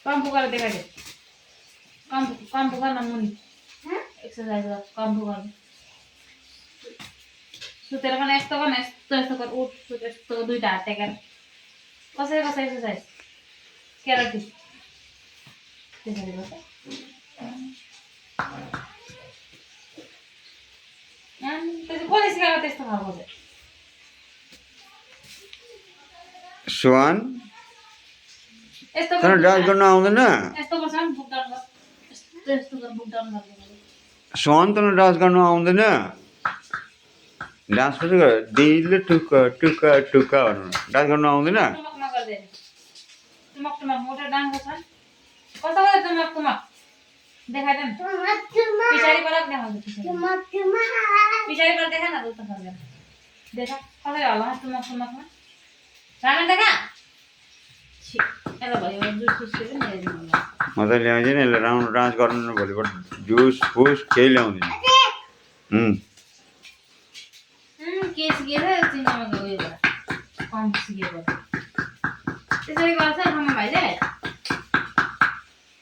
काम पुकार देखा दे काम पुकार ना मुनि एक्सरसाइज काम पुकार सुतेर पनि यस्तो गर्न यस्तो यस्तो कर उठ यस्तो दुईटा हात टेकेर कसरी कसरी एक्सरसाइज क्यारेटी त्यसरी गर्छ त्यसले कसले सिकाएको त्यस्तो खालको चाहिँ स्वान यस्तो तर डान्स गर्न आउँदैन यस्तो गर्छ नि बुक डाउन गर यस्तो कर बुक डाउन गर्नु स्वान तर डान्स गर्न आउँदैन डान्स पनि गर दिल टुका टुका टुका भन्नु डान्स गर्न आउँदैन टुमक नगर्दै टुमक टुमक मोटर डान्स गर्छ कस्तो गर्छ टुमक टुमक देखाइ दे पछाडिबाट देखाउँछ पछाडिबाट देखा न उता फर्केर देखा कसरी हल्ला टुमक टुमकमा रामेन देखा एला भयो जुस सुस पनि ल्याइदिनु होला म त ल्याउँदिनँ यसले राम्रो डान्स गर्नु भोलिपल्ट जुस फुस केही ल्याउँदिनँ के सिकेर चिनामा गयो कम सिकेको त्यसरी गर्छ आमा भाइले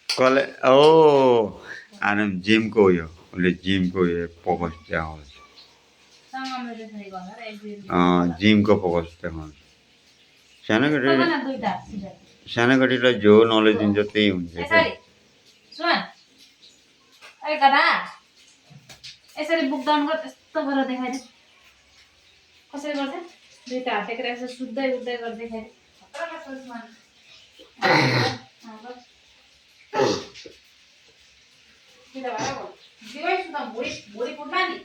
कसले ओ आनन्द जिमको उयो उसले जिमको उयो फोकस देखाउँछ सँगमले त्यसरी गर्छ र एक दिन जिमको फोकस देखाउँछ सबैजना दुईटा सिधा सानो केटीलाई जो नलेज दिन्छ त्यही हुन्छ यसरी सुन ए गधा यसरी बुक डाउन गर यस्तो गरेर देखाइ दे कसरी गर्छ दुईटा हात टेकेर यसो सुत्दै उठ्दै गरेर देखाइ दे खतरा लाग्छ सुन सिधा भएर बोल दिवै सुता भुँडी फुट्ला नि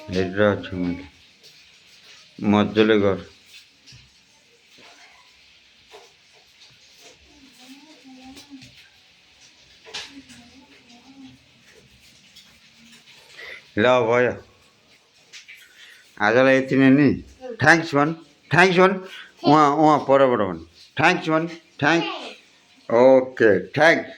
हेरिरहेको छु मैले मजाले गर ल भयो आजलाई यति नै नि थ्याङ्क्स भन् उहाँ परबाट भन् थ्याङ्क्स भन् थ्याङ्क्स ओके थ्याङ्क्स